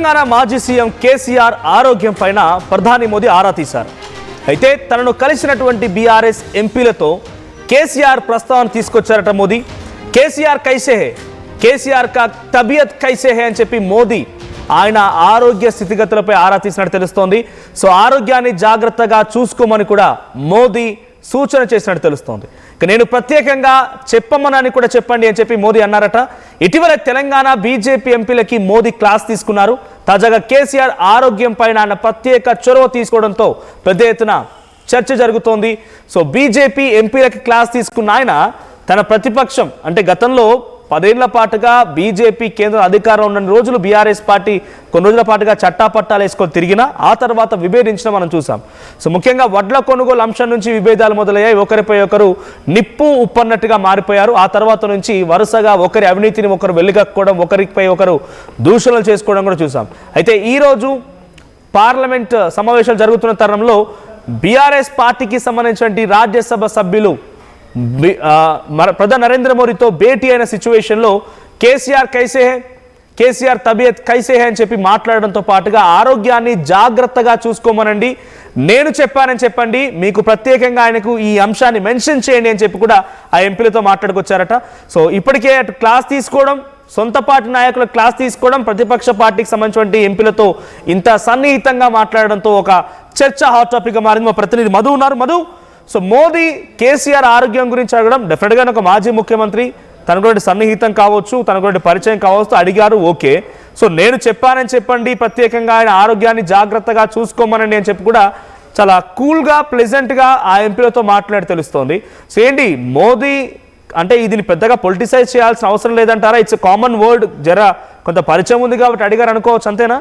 తెలంగాణ మాజీ సీఎం కేసీఆర్ ఆరోగ్యం పైన ప్రధాని మోదీ ఆరా తీశారు. అయితే తనను కలిసినటువంటి బీఆర్ఎస్ ఎంపీలతో కేసీఆర్ ప్రస్తావన తీసుకొచ్చారట మోదీ. కేసీఆర్ కైసే హే, కేసీఆర్ కా తబియత్ కైసే హే అని చెప్పి మోదీ ఆయన ఆరోగ్య స్థితిగతులపై ఆరా తీసినట్టు తెలుస్తోంది. సో ఆరోగ్యాన్ని జాగ్రత్తగా చూసుకోమని కూడా మోదీ సూచన చేసినట్టు తెలుస్తోంది. నేను ప్రత్యేకంగా చెప్పమనని కూడా చెప్పండి అని చెప్పి మోదీ అన్నారట. ఇటీవల తెలంగాణ బీజేపీ ఎంపీలకి మోదీ క్లాస్ తీసుకున్నారు. తాజాగా కేసీఆర్ ఆరోగ్యం పైన ఆయన ప్రత్యేక చొరవ తీసుకోవడంతో పెద్ద ఎత్తున చర్చ జరుగుతోంది. సో బీజేపీ ఎంపీలకి క్లాస్ తీసుకున్న ఆయన తన ప్రతిపక్షం అంటే గతంలో 10 ఏళ్ల పాటుగా బీజేపీ కేంద్ర అధికారంలో ఉన్న రోజులు బీఆర్ఎస్ పార్టీ కొన్ని రోజుల పాటుగా చట్టాపట్టాలు వేసుకొని తిరిగినా ఆ తర్వాత విభేదించడం మనం చూసాం. సో ముఖ్యంగా వడ్ల కొనుగోలు అంశం నుంచి విభేదాలు మొదలయ్యాయి. ఒకరిపై ఒకరు నిప్పు ఉప్పన్నట్టుగా మారిపోయారు. ఆ తర్వాత నుంచి వరుసగా ఒకరి అవినీతిని ఒకరు వెలుగక్కోవడం, ఒకరిపై ఒకరు దూషణలు చేసుకోవడం కూడా చూసాం. అయితే ఈరోజు పార్లమెంట్ సమావేశాలు జరుగుతున్న తరుణంలో బీఆర్ఎస్ పార్టీకి సంబంధించిన రాజ్యసభ సభ్యులు ప్రధాని నరేంద్ర మోదీతో భేటీ అయిన సిచ్యువేషన్లో కేసీఆర్ కైసే హే, కేసీఆర్ తబియత్ కైసే హే అని చెప్పి మాట్లాడడంతో పాటుగా ఆరోగ్యాన్ని జాగ్రత్తగా చూసుకోమనండి, నేను చెప్పానని చెప్పండి, మీకు ప్రత్యేకంగా ఆయనకు ఈ అంశాన్ని మెన్షన్ చేయండి అని చెప్పి కూడా ఆ ఎంపీలతో మాట్లాడుకొచ్చారట. సో ఇప్పటికే అటు క్లాస్ తీసుకోవడం, సొంత పార్టీ నాయకుల క్లాస్ తీసుకోవడం, ప్రతిపక్ష పార్టీకి సంబంధించిన ఎంపీలతో ఇంత సన్నిహితంగా మాట్లాడడంతో ఒక చర్చ హాట్ టాపిక్గా మారింది. మా ప్రతినిధి మధు ఉన్నారు. మధు, సో మోదీ కేసీఆర్ ఆరోగ్యం గురించి అడగడం డెఫినెట్గా ఒక మాజీ ముఖ్యమంత్రి, తనకు సన్నిహితం కావచ్చు, తనకు పరిచయం కావచ్చు, అడిగారు, ఓకే. సో నేను చెప్పానని చెప్పండి, ప్రత్యేకంగా ఆయన ఆరోగ్యాన్ని జాగ్రత్తగా చూసుకోమనండి అని చెప్పి కూడా చాలా కూల్గా ప్లెజెంట్గా ఆ ఎంపీలతో మాట్లాడి తెలుస్తోంది. సో ఏంటి మోదీ అంటే ఇది పెద్దగా పొలిటిసైజ్ చేయాల్సిన అవసరం లేదంటారా? ఇట్స్ కామన్ వర్డ్, జర కొంత పరిచయం ఉంది కాబట్టి అడిగారు అనుకోవచ్చు, అంతేనా?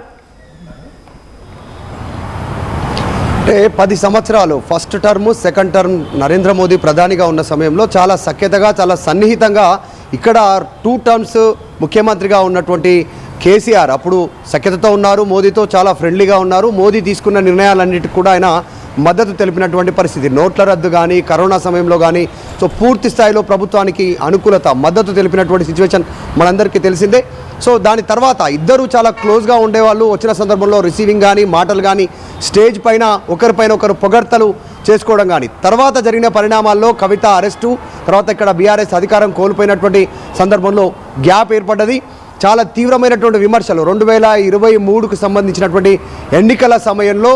అంటే 10 సంవత్సరాలు first term, second term Narendra Modi ప్రధానిగా ఉన్న సమయంలో చాలా సఖ్యతగా, చాలా సన్నిహితంగా ఇక్కడ 2 టర్మ్స్ ముఖ్యమంత్రిగా ఉన్నటువంటి కేసీఆర్ అప్పుడు సఖ్యతతో ఉన్నారు, మోదీతో చాలా ఫ్రెండ్లీగా ఉన్నారు. మోదీ తీసుకున్న నిర్ణయాలన్నిటికీ కూడా ఆయన మద్దతు తెలిపినటువంటి పరిస్థితి. నోట్ల రద్దు కానీ, కరోనా సమయంలో కానీ, సో పూర్తి స్థాయిలో ప్రభుత్వానికి అనుకూలత, మద్దతు తెలిపినటువంటి సిచ్యువేషన్ మనందరికీ తెలిసిందే. సో దాని తర్వాత ఇద్దరు చాలా క్లోజ్గా ఉండేవాళ్ళు. వచ్చిన సందర్భంలో రిసీవింగ్ కానీ, మాటలు కానీ, స్టేజ్ పైన ఒకరిపైన ఒకరు పొగడ్తలు చేసుకోవడం కానీ, తర్వాత జరిగిన పరిణామాల్లో కవిత అరెస్టు, తర్వాత ఇక్కడ బీఆర్ఎస్ అధికారం కోల్పోయినటువంటి సందర్భంలో గ్యాప్ ఏర్పడ్డది. చాలా తీవ్రమైనటువంటి విమర్శలు 2023కు సంబంధించినటువంటి ఎన్నికల సమయంలో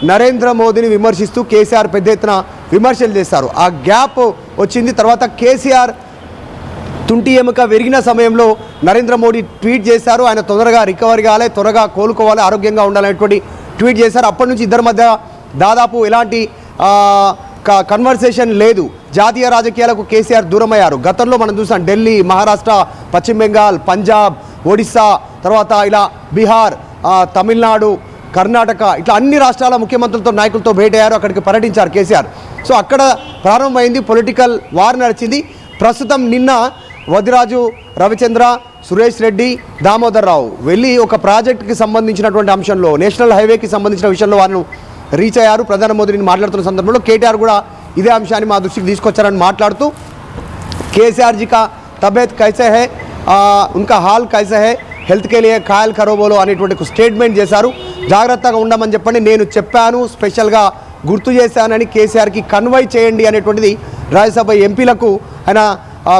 నరేంద్ర మోదీని విమర్శిస్తూ కేసీఆర్ పెద్ద ఎత్తున విమర్శలు చేశారు. ఆ గ్యాప్ వచ్చింది. తర్వాత కేసీఆర్ తుంటి ఎముక విరిగిన సమయంలో నరేంద్ర మోడీ ట్వీట్ చేశారు, ఆయన తొందరగా రికవరీ కావాలి, త్వరగా కోలుకోవాలి, ఆరోగ్యంగా ఉండాలనేటువంటి ట్వీట్ చేశారు. అప్పటి నుంచి ఇద్దరి మధ్య దాదాపు ఎలాంటి కన్వర్సేషన్ లేదు. జాతీయ రాజకీయాలకు కేసీఆర్ దూరమయ్యారు. గతంలో మనం చూసాం ఢిల్లీ, మహారాష్ట్ర, పశ్చిమ బెంగాల్, పంజాబ్, ఒడిస్సా, తర్వాత ఇలా బీహార్, తమిళనాడు, కర్ణాటక, ఇట్లా అన్ని రాష్ట్రాల ముఖ్యమంత్రులతో, నాయకులతో భేటీ అయ్యారు. అక్కడికి పర్యటించారు కేసీఆర్. సో అక్కడ ప్రారంభమైంది పొలిటికల్ వార్ నడిచింది. ప్రస్తుతం నిన్న వదిరాజు రవిచంద్ర, సురేష్ రెడ్డి, దామోదర్ రావు వెళ్ళి ఒక ప్రాజెక్టుకి సంబంధించినటువంటి అంశంలో, నేషనల్ హైవేకి సంబంధించిన విషయంలో వారిని రీచ్ అయ్యారు. ప్రధాని మోదీని మాట్లాడుతున్న సందర్భంలో కేటీఆర్ కూడా ఇదే అంశాన్ని మా దృష్టికి తీసుకొచ్చారని మాట్లాడుతూ కేసీఆర్ జీ కా తబియత్ కైసే హే, ఉన్కా హాల్ కైసే హే, హెల్త్ కే లియే ఖాయల్ ఖరో బోలో అనేటువంటి ఒక స్టేట్మెంట్ చేశారు. జాగ్రత్తగా ఉండమని చెప్పండి, నేను చెప్పాను, స్పెషల్గా గుర్తు చేశానని కేసీఆర్కి కన్వై చేయండి అనేటువంటిది రాజ్యసభ ఎంపీలకు ఆయన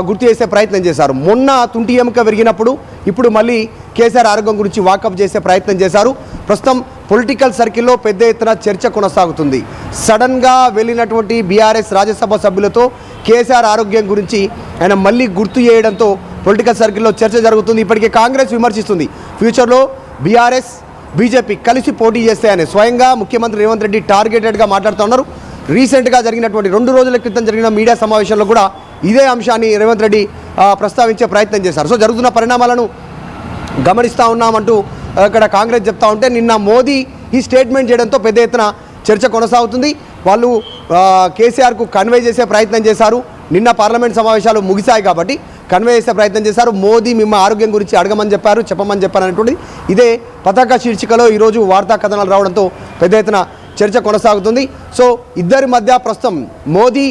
గుర్తు చేసే ప్రయత్నం చేశారు. మొన్న తుంటి ఎముక విరిగినప్పుడు ఇప్పుడు మళ్ళీ కేసీఆర్ ఆరోగ్యం గురించి వాకప్ చేసే ప్రయత్నం చేశారు. ప్రస్తుతం పొలిటికల్ సర్కిల్లో పెద్ద ఎత్తున చర్చ కొనసాగుతుంది. సడన్గా వెళ్ళినటువంటి బీఆర్ఎస్ రాజ్యసభ సభ్యులతో కేసీఆర్ ఆరోగ్యం గురించి ఆయన మళ్ళీ గుర్తు చేయడంతో పొలిటికల్ సర్కిల్లో చర్చ జరుగుతుంది. ఇప్పటికే కాంగ్రెస్ విమర్శిస్తుంది, ఫ్యూచర్లో బీఆర్ఎస్ బీజేపీ కలిసి పోటీ చేస్తాయని. స్వయంగా ముఖ్యమంత్రి రేవంత్ రెడ్డి టార్గెటెడ్గా మాట్లాడుతూ ఉన్నారు. రీసెంట్గా జరిగినటువంటి 2 రోజుల క్రితం జరిగిన మీడియా సమావేశంలో కూడా ఇదే అంశాన్ని రేవంత్ రెడ్డి ప్రస్తావించే ప్రయత్నం చేశారు. సో జరుగుతున్న పరిణామాలను గమనిస్తూ ఉన్నామంటూ ఇక్కడ కాంగ్రెస్ చెప్తా ఉంటే నిన్న మోదీ ఈ స్టేట్మెంట్ చేయడంతో పెద్ద ఎత్తున చర్చ కొనసాగుతుంది. వాళ్ళు కేసీఆర్కు కన్వే చేసే ప్రయత్నం చేశారు. నిన్న పార్లమెంట్ సమావేశాలు ముగిశాయి కాబట్టి కన్వే చేసే ప్రయత్నం చేశారు. మోదీ మిమ్మ ఆరోగ్యం గురించి అడగమని చెప్పారు, చెప్పమని చెప్పారు అనేటువంటిది ఇదే పతాక శీర్షికలో ఈరోజు వార్తా కథనాలు రావడంతో పెద్ద ఎత్తున చర్చ కొనసాగుతుంది. సో ఇద్దరి మధ్య ప్రస్తుతం మోదీ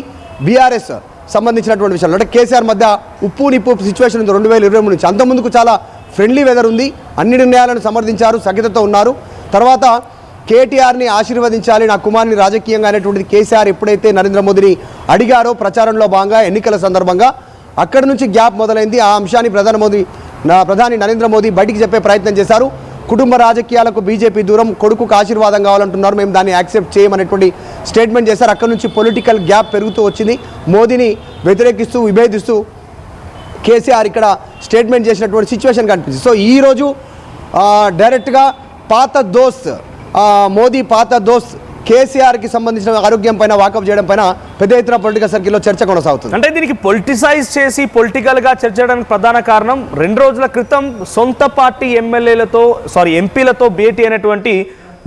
బీఆర్ఎస్ సంబంధించినటువంటి విషయాలు అంటే కేసీఆర్ మధ్య ఉప్పు నిప్పు సిచ్యువేషన్ ఉంది 2023 నుంచి. అంతకుముందుకు చాలా ఫ్రెండ్లీ వెదర్ ఉంది, అన్ని నిర్ణయాలను సమర్థించారు, సఖ్యతతో ఉన్నారు. తర్వాత కేటీఆర్ని ఆశీర్వదించాలి నా కుమారుని రాజకీయంగా అనేటువంటిది కేసీఆర్ ఎప్పుడైతే నరేంద్ర మోదీని అడిగారో ప్రచారంలో భాగంగా ఎన్నికల సందర్భంగా అక్కడి నుంచి గ్యాప్ మొదలైంది. ఆ అంశాన్ని ప్రధాని నరేంద్ర మోదీ బయటికి చెప్పే ప్రయత్నం చేశారు. కుటుంబ రాజకీయాలకు బీజేపీ దూరం, కొడుకుకు ఆశీర్వాదం కావాలంటున్నారు, మేము దాన్ని యాక్సెప్ట్ చేయమనేటువంటి స్టేట్మెంట్ చేశారు. అక్కడి నుంచి పొలిటికల్ గ్యాప్ పెరుగుతూ వచ్చింది. మోదీని వ్యతిరేకిస్తూ విభేదిస్తూ కేసీఆర్ ఇక్కడ స్టేట్మెంట్ చేసినటువంటి సిచ్యువేషన్ కనిపిస్తుంది. సో ఈరోజు డైరెక్ట్గా పాత దోస్త్ మోదీ పాత దోస్త్ కేసీఆర్కి సంబంధించిన ఆరోగ్యం పైన వాకప్ చేయడం పైన పెద్ద ఎత్తున పొలిటికల్ సర్కిల్లో చర్చ కొనసాగుతుంది. అంటే దీనికి పొలిటిసైజ్ చేసి పొలిటికల్గా చర్చ చేయడానికి ప్రధాన కారణం 2 రోజుల క్రితం సొంత పార్టీ ఎంపీలతో భేటీ అయినటువంటి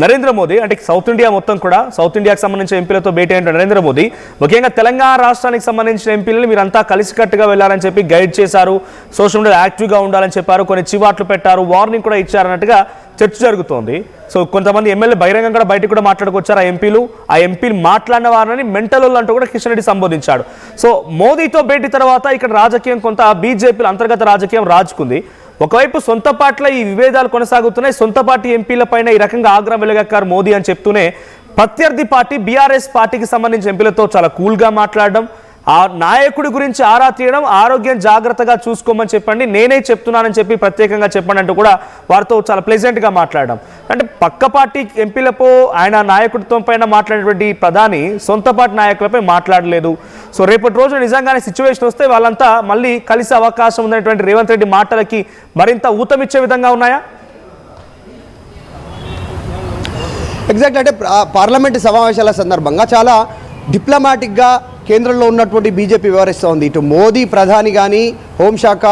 నరేంద్ర మోదీ, అంటే సౌత్ ఇండియా మొత్తం కూడా సౌత్ ఇండియాకి సంబంధించిన ఎంపీలతో భేటీ అయిన నరేంద్ర మోదీ ముఖ్యంగా తెలంగాణ రాష్ట్రానికి సంబంధించిన ఎంపీలను మీరంతా కలిసికట్టుగా వెళ్ళాలని చెప్పి గైడ్ చేశారు, సోషల్ మీడియా యాక్టివ్గా ఉండాలని చెప్పారు, కొన్ని చివాట్లు పెట్టారు, వార్నింగ్ కూడా ఇచ్చారన్నట్టుగా చర్చ జరుగుతోంది. సో కొంతమంది ఎమ్మెల్యే బహిరంగంగా కూడా బయటకు కూడా మాట్లాడుకొచ్చారు. ఆ ఎంపీలు మాట్లాడిన వారిని మెంటల్ అంటూ కూడా కిషన్ రెడ్డి సంబోధించాడు. సో మోదీతో భేటీ తర్వాత ఇక్కడ రాజకీయం కొంత బీజేపీల అంతర్గత రాజకీయం రాజుకుంది. ఒకవైపు సొంత పార్టీలో ఈ విభేదాలు కొనసాగుతున్నాయి, సొంత పార్టీ ఎంపీల పైన ఈ రకంగా ఆగ్రహం వెలుగక్కారు మోదీ అని చెప్తూనే ప్రత్యర్థి పార్టీ బీఆర్ఎస్ పార్టీకి సంబంధించిన ఎంపీలతో చాలా కూల్గా మాట్లాడడం, ఆ నాయకుడి గురించి ఆరా తీయడం, ఆరోగ్యం జాగ్రత్తగా చూసుకోమని చెప్పండి, నేనే చెప్తున్నానని చెప్పి ప్రత్యేకంగా చెప్పండి అంటూ కూడా వారితో చాలా ప్లెజెంట్గా మాట్లాడడం. అంటే పక్క పార్టీ ఎంపీలపై ఆయన నాయకుడిత్వం పైన మాట్లాడేటువంటి ప్రధాని సొంత పార్టీ నాయకులపై మాట్లాడలేదు. సో రేపటి రోజు నిజంగానే సిచ్యువేషన్ వస్తే వాళ్ళంతా మళ్ళీ కలిసే అవకాశం ఉందనేటువంటి రేవంత్ రెడ్డి మాటలకి మరింత ఊతమిచ్చే విధంగా ఉన్నాయా? ఎగ్జాక్ట్, అంటే పార్లమెంటు సమావేశాల సందర్భంగా చాలా డిప్లొమాటిక్గా కేంద్రంలో ఉన్నటువంటి బీజేపీ వ్యవహరిస్తూ ఉంది. ఇటు మోదీ ప్రధాని కానీ, హోంశాఖ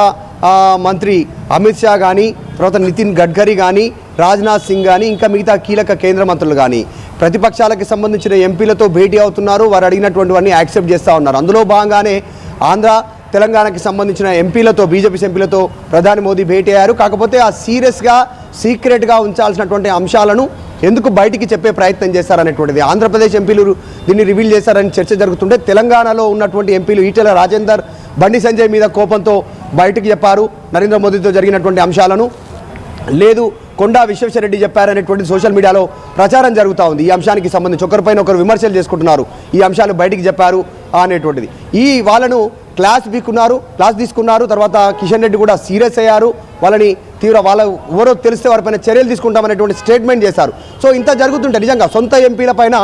మంత్రి అమిత్ షా కానీ, తర్వాత నితిన్ గడ్కరీ కానీ, రాజ్నాథ్ సింగ్ కానీ, ఇంకా మిగతా కీలక కేంద్ర మంత్రులు కానీ ప్రతిపక్షాలకు సంబంధించిన ఎంపీలతో భేటీ అవుతున్నారు. వారు అడిగినటువంటివన్నీ యాక్సెప్ట్ చేస్తూ ఉన్నారు. అందులో భాగంగానే ఆంధ్ర తెలంగాణకి సంబంధించిన ఎంపీలతో, బీజేపీ ఎంపీలతో ప్రధాని మోదీ భేటీ అయ్యారు. కాకపోతే ఆ సీరియస్గా సీక్రెట్గా ఉంచాల్సినటువంటి అంశాలను ఎందుకు బయటికి చెప్పే ప్రయత్నం చేశారనేటువంటిది ఆంధ్రప్రదేశ్ ఎంపీలు దీన్ని రివీల్ చేశారని చర్చ జరుగుతుంటే, తెలంగాణలో ఉన్నటువంటి ఎంపీలు ఈటెల రాజేందర్, బండి సంజయ్ మీద కోపంతో బయటికి చెప్పారు నరేంద్ర మోదీతో జరిగినటువంటి అంశాలను. లేదు, కొండా విశ్వేశ్వరరెడ్డి చెప్పారనేటువంటి సోషల్ మీడియాలో ప్రచారం జరుగుతూ ఉంది. ఈ అంశానికి సంబంధించి ఒకరిపైన ఒకరు విమర్శలు చేసుకుంటున్నారు, ఈ అంశాలు బయటికి చెప్పారు అనేటువంటిది. వాళ్ళను క్లాస్ తీసుకున్నారు. తర్వాత కిషన్ రెడ్డి కూడా సీరియస్ అయ్యారు. వాళ్ళని వాళ్ళ ఎవరో తెలిస్తే వారిపైన చర్యలు తీసుకుంటామనేటువంటి స్టేట్మెంట్ చేశారు. సో ఇంత జరుగుతుంటే నిజంగా సొంత ఎంపీల పైన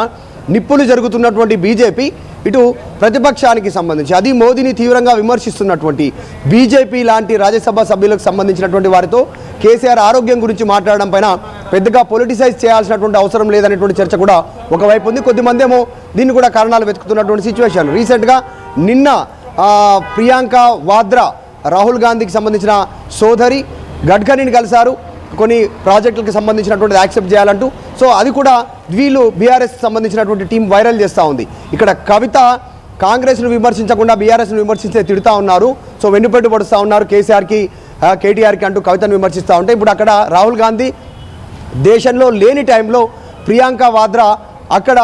నిప్పులు జరుగుతున్నటువంటి బీజేపీ, ఇటు ప్రతిపక్షానికి సంబంధించి అది మోదీని తీవ్రంగా విమర్శిస్తున్నటువంటి బీజేపీ లాంటి రాజ్యసభ సభ్యులకు సంబంధించినటువంటి వారితో కేసీఆర్ ఆరోగ్యం గురించి మాట్లాడడం పైన పెద్దగా పొలిటిసైజ్ చేయాల్సినటువంటి అవసరం లేదనేటువంటి చర్చ కూడా ఒకవైపు ఉంది. కొద్దిమంది ఏమో దీన్ని కూడా కారణాలు వెతుకుతున్నటువంటి సిచ్యువేషన్. రీసెంట్గా నిన్న ప్రియాంక వాద్రా రాహుల్ గాంధీకి సంబంధించిన సోదరి గడ్కరీని కలిశారు, కొన్ని ప్రాజెక్టులకు సంబంధించినటువంటి యాక్సెప్ట్ చేయాలంటూ. సో అది కూడా వీళ్ళు బీఆర్ఎస్ సంబంధించినటువంటి టీం వైరల్ చేస్తూ ఉంది. ఇక్కడ కవిత కాంగ్రెస్ను విమర్శించకుండా బీఆర్ఎస్ను విమర్శించే తిడుతూ ఉన్నారు. సో వెన్నుపెట్టు పడుస్తూ ఉన్నారు కేటీఆర్కి అంటూ కవితను విమర్శిస్తూ ఉంటే, ఇప్పుడు అక్కడ రాహుల్ గాంధీ దేశంలో లేని టైంలో ప్రియాంక వాద్రా అక్కడ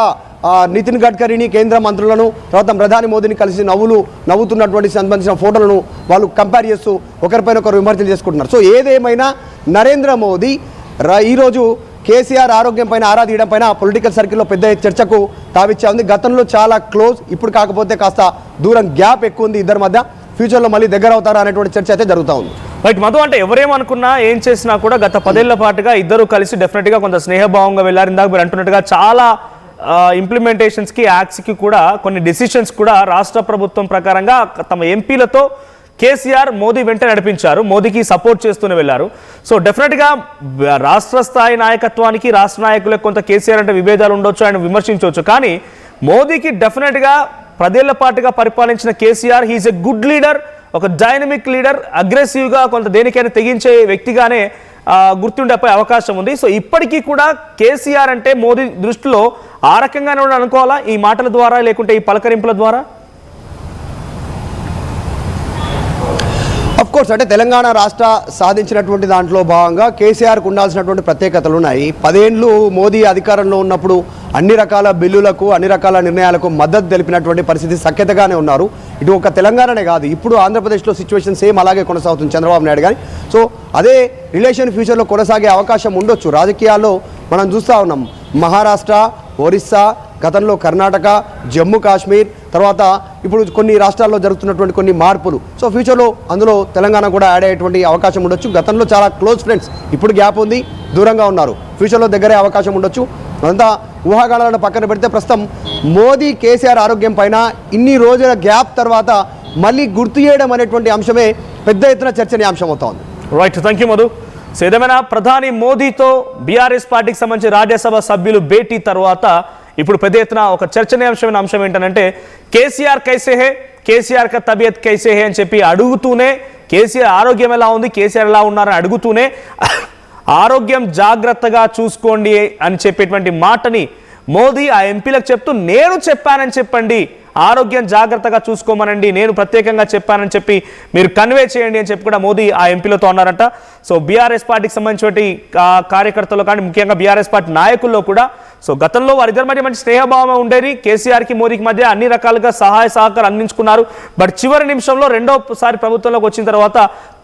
నితిన్ గడ్కరీని, కేంద్ర మంత్రులను, తర్వాత ప్రధాని మోదీని కలిసి నవ్వుతున్నటువంటి సంబంధించిన ఫోటోలను వాళ్ళు కంపేర్ చేస్తూ ఒకరిపైన ఒకరు విమర్శలు చేసుకుంటున్నారు. సో ఏదేమైనా నరేంద్ర మోదీ ఈరోజు కేసీఆర్ ఆరోగ్యం పైన ఆరా తీయడం పైన పొలిటికల్ సర్కిల్లో పెద్ద చర్చకు తావిచ్చా ఉంది. గతంలో చాలా క్లోజ్, ఇప్పుడు కాకపోతే కాస్త దూరం గ్యాప్ ఎక్కువ ఉంది ఇద్దరి మధ్య. ఫ్యూచర్లో మళ్ళీ దగ్గర అవుతారా అనేటువంటి చర్చ అయితే జరుగుతూ ఉంది. రైట్ మధు, అంటే ఎవరేమనుకున్నా ఏం చేసినా కూడా గత 10 ఏళ్ల పాటుగా ఇద్దరు కలిసి డెఫినెట్గా కొంత స్నేహభావంగా వెళ్ళారు. ఇందాక మీరు అంటున్నట్టుగా చాలా ఇంప్లిమెంటేషన్స్కి, యాక్ట్స్కి కూడా కొన్ని డెసిషన్స్ కూడా రాష్ట్ర ప్రభుత్వం ప్రకారంగా తమ ఎంపీలతో కేసీఆర్ మోదీ వెంట నడిపించారు, మోదీకి సపోర్ట్ చేస్తూనే వెళ్ళారు. సో డెఫినెట్గా రాష్ట్ర స్థాయి నాయకత్వానికి, రాష్ట్ర నాయకులకు కొంత కేసీఆర్ అంటే విభేదాలు ఉండొచ్చు, ఆయన విమర్శించవచ్చు. కానీ మోదీకి డెఫినెట్గా 10 ఏళ్ల పాటుగా పరిపాలించిన KCR he is a good leader, ఒక డైనమిక్ లీడర్, అగ్రెసివ్గా కొంత దేనికైనా తెగించే వ్యక్తిగానే గుర్తుండే అవకాశం ఉంది. సో ఇప్పటికీ కూడా కేసీఆర్ అంటే మోదీ దృష్టిలో ఆ రకంగానే అనుకోవాలా, ఈ మాటల ద్వారా లేకుంటే ఈ పలకరింపుల ద్వారా? అఫ్ కోర్స్, అంటే తెలంగాణ రాష్ట్ర సాధించినటువంటి దాంట్లో భాగంగా కేసీఆర్కు ఉండాల్సినటువంటి ప్రత్యేకతలు ఉన్నాయి. 10 ఏళ్ళు మోదీ అధికారంలో ఉన్నప్పుడు అన్ని రకాల బిల్లులకు అన్ని రకాల నిర్ణయాలకు మద్దతు తెలిపినటువంటి పరిస్థితి సఖ్యతగానే ఉన్నారు. ఇటు ఒక తెలంగాణనే కాదు, ఇప్పుడు ఆంధ్రప్రదేశ్లో సిచ్యువేషన్ సేమ్ అలాగే కొనసాగుతుంది చంద్రబాబు నాయుడు గారి. సో అదే రిలేషన్ ఫ్యూచర్లో కొనసాగే అవకాశం ఉండొచ్చు. రాజకీయాల్లో మనం చూస్తూ ఉన్నాం, మహారాష్ట్ర, ఒరిస్సా, గతంలో కర్ణాటక, జమ్మూ కాశ్మీర్, తర్వాత ఇప్పుడు కొన్ని రాష్ట్రాల్లో జరుగుతున్నటువంటి కొన్ని మార్పులు. సో ఫ్యూచర్లో అందులో తెలంగాణ కూడా యాడ్ అయ్యేటువంటి అవకాశం ఉండొచ్చు. గతంలో చాలా క్లోజ్ ఫ్రెండ్స్, ఇప్పుడు గ్యాప్ ఉంది, దూరంగా ఉన్నారు. ఫ్యూచర్లో దగ్గరే అవకాశం ఉండొచ్చు. అదంతా ఊహాగానాలను పక్కన పెడితే ప్రస్తుతం మోదీ కేసీఆర్ ఆరోగ్యం పైన ఇన్ని రోజుల గ్యాప్ తర్వాత మళ్ళీ గుర్తు చేయడం అనేటువంటి అంశమే పెద్ద ఎత్తున చర్చనీయాంశం అవుతోంది. Right, thank you Madhu. So ఏదేమైనా ప్రధాని మోదీతో బీఆర్ఎస్ పార్టీకి సంబంధించి రాజ్యసభ సభ్యులు భేటీ తర్వాత ఇప్పుడు పెద్ద ఎత్తున ఒక చర్చనీయాంశమైన అంశం ఏంటంటే కేసీఆర్ కైసే హే, కేసీఆర్ కా తబియత్ కైసే హే అని చెప్పి అడుగుతూనే కేసీఆర్ ఆరోగ్యం ఎలా ఉంది, కేసీఆర్ ఎలా ఉన్నారని అడుగుతూనే ఆరోగ్యం జాగ్రత్తగా చూసుకోండి అని చెప్పేటువంటి మాటని మోదీ ఆ ఎంపీలకు చెప్తూ నేను చెప్పానని చెప్పండి, ఆరోగ్యం జాగ్రత్తగా చూసుకోమనండి, నేను ప్రత్యేకంగా చెప్పానని చెప్పి మీరు కన్వే చేయండి అని చెప్పి కూడా మోదీ ఆ ఎంపీలతో అన్నారంట. సో బీఆర్ఎస్ పార్టీకి సంబంధించిన కార్యకర్తలు కానీ ముఖ్యంగా బీఆర్ఎస్ పార్టీ నాయకుల్లో కూడా సో గతంలో వారిద్దరి మధ్య మంచి స్నేహభావం ఉండేది. కేసీఆర్కి మోదీకి మధ్య అన్ని రకాలుగా సహాయ సహకారం అందించుకున్నారు. బట్ చివరి నిమిషంలో రెండోసారి ప్రభుత్వంలోకి వచ్చిన తర్వాత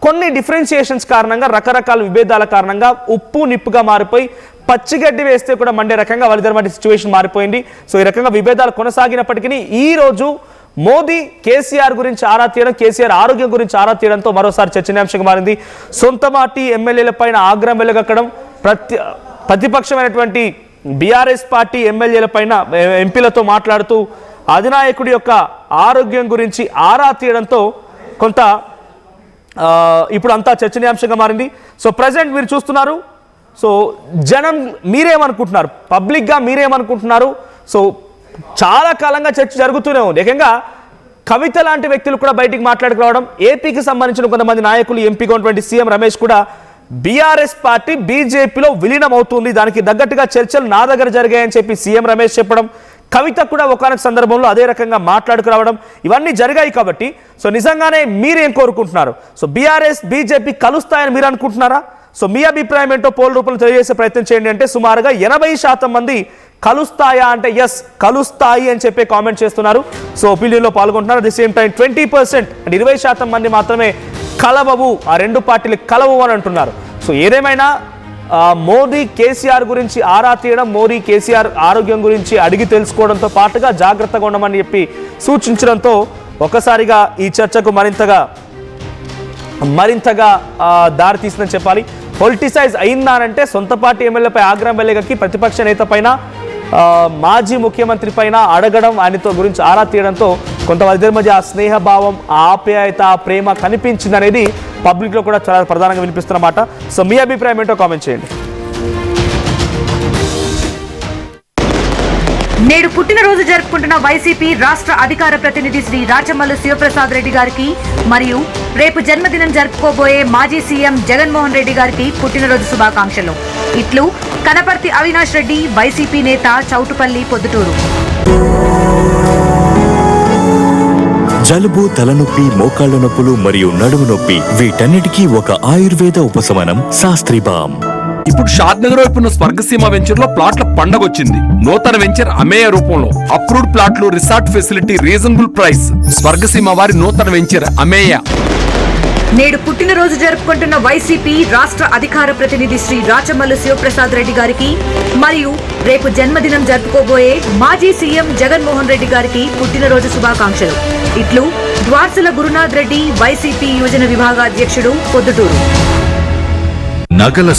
కొన్ని డిఫరెన్షియేషన్స్ కారణంగా, రకరకాల విభేదాల కారణంగా ఉప్పు నిప్పుగా మారిపోయి పచ్చిగడ్డి వేస్తే కూడా మండే రకంగా వారిద్దరి మధ్య సిచ్యువేషన్ మారిపోయింది. సో ఈ రకంగా విభేదాలు కొనసాగినప్పటికీ ఈ రోజు మోదీ కేసీఆర్ గురించి ఆరా తీయడం, కేసీఆర్ ఆరోగ్యం గురించి ఆరా తీయడంతో మరోసారి చర్చనీయాంశంగా మారింది. సొంత పార్టీ ఎమ్మెల్యేల పైన ఆగ్రహం వెలుగక్కడం, ప్రతిపక్షమైనటువంటి బీఆర్ఎస్ పార్టీ ఎమ్మెల్యేల పైన ఎంపీలతో మాట్లాడుతూ అధినాయకుడి యొక్క ఆరోగ్యం గురించి ఆరా తీయడంతో కొంత ఇప్పుడు అంతా చర్చనీయాంశంగా మారింది. సో ప్రజెంట్ మీరు చూస్తున్నారు, సో జనం మీరేమనుకుంటున్నారు, పబ్లిక్గా మీరేమనుకుంటున్నారు? సో చాలా కాలంగా చర్చ జరుగుతూనే ఉంది. ఏకంగా కవిత లాంటి వ్యక్తులు కూడా బయటికి మాట్లాడుకురావడం, ఏపీకి సంబంధించిన కొంతమంది నాయకులు, ఎంపీగా ఉన్నటువంటి సీఎం రమేష్ కూడా బీఆర్ఎస్ పార్టీ బీజేపీలో విలీనం అవుతుంది, దానికి తగ్గట్టుగా చర్చలు నా దగ్గర జరిగాయని చెప్పి సీఎం రమేష్ చెప్పడం, కవిత కూడా ఒకనొక సందర్భంలో అదే రకంగా మాట్లాడుకురావడం, ఇవన్నీ జరిగాయి. కాబట్టి సో నిజంగానే మీరేం కోరుకుంటున్నారు? సో బీఆర్ఎస్ బీజేపీ కలుస్తాయని మీరు అనుకుంటున్నారా? సో మీ అభిప్రాయం ఏంటో పోల్ రూపంలో తెలియజేసే ప్రయత్నం చేయండి. అంటే సుమారుగా 80% మంది కలుస్తాయా అంటే ఎస్ కలుస్తాయి అని చెప్పి కామెంట్ చేస్తున్నారు. సో ఒపీనియన్లో పాల్గొంటున్నారు. అట్ ది సేమ్ టైం 20% అంటే 20% మంది మాత్రమే కలవవు, ఆ రెండు పార్టీలు కలవవు అని అంటున్నారు. సో ఏదేమైనా మోదీ కేసీఆర్ గురించి ఆరా తీయడం, మోదీ కేసీఆర్ ఆరోగ్యం గురించి అడిగి తెలుసుకోవడంతో పాటుగా జాగ్రత్తగా ఉండమని చెప్పి సూచించడంతో ఒకసారిగా ఈ చర్చకు మరింతగా దారితీసిందని చెప్పాలి. పొలిటిసైజ్ అయిందా అంటే సొంత పార్టీ ఎమ్మెల్యేపై ఆగ్రహం వెలుగక్కి ప్రతిపక్ష నేత పైన, మాజీ ముఖ్యమంత్రి పైన అడగడం, ఆయనతో గురించి ఆరా తీయడంతో కొంతమంది మధ్య ఆ స్నేహభావం, ఆ ఆప్యాయత, ఆ ప్రేమ కనిపించింది అనేది పబ్లిక్లో కూడా చాలా ప్రధానంగా వినిపిస్తున్నమాట. సో మీ అభిప్రాయం ఏంటో కామెంట్ చేయండి. నేడు పుట్టినరోజు జరుపుకుంటున్న వైసీపీ రాష్ట్ర అధికార ప్రతినిధి శ్రీ రాచమల్లు శివప్రసాద్ రెడ్డి గారికి మరియు రేపు జన్మదినం జరుపుకోబోయే మాజీ సీఎం జగన్మోహన్ రెడ్డి గారికి పుట్టినరోజు శుభాకాంక్షలు. ఇట్లు కనపర్తి అవినాష్ రెడ్డి, వైసీపీ నేత, చౌటుపల్లి, పొద్దుటూరు. జలుబు, తలనొప్పి, మోకాళ్ల నొప్పులు మరియు నడుము నొప్పి వీటన్నిటికీ ఒక ఆయుర్వేద ఉపశమనం శాస్త్రి బామ్. ఇప్పుడు షాద్ నగర్ వైపు ఉన్న స్వర్గసీమ వెంచర్ లో ప్లాట్ల పండగ వచ్చింది. నూతన వెంచర్ అమ్మేయ రూపంలో అప్రూవ్డ్ ప్లాట్లు, resort facility, reasonable price. Swargaseema వారి నూతన వెంచర్ అమ్మేయ. నేడు పుట్టినరోజు జరుపుకుంటున్న వైసీపీ రాష్ట్ర అధికార ప్రతినిధి శ్రీ రాచమల్లు శివప్రసాద్ రెడ్డి గారికి మరియు రేపు జన్మదినం జరుపుకోబోయే మాజీ సీఎం జగన్మోహన్ రెడ్డి గారికి పుట్టినరోజు శుభాకాంక్షలు. ఇట్లు ద్వార్సల గురునాథ్ రెడ్డి, వైసీపీ యువజన విభాగ అధ్యక్షుడు, పొద్దుటూరు. నగల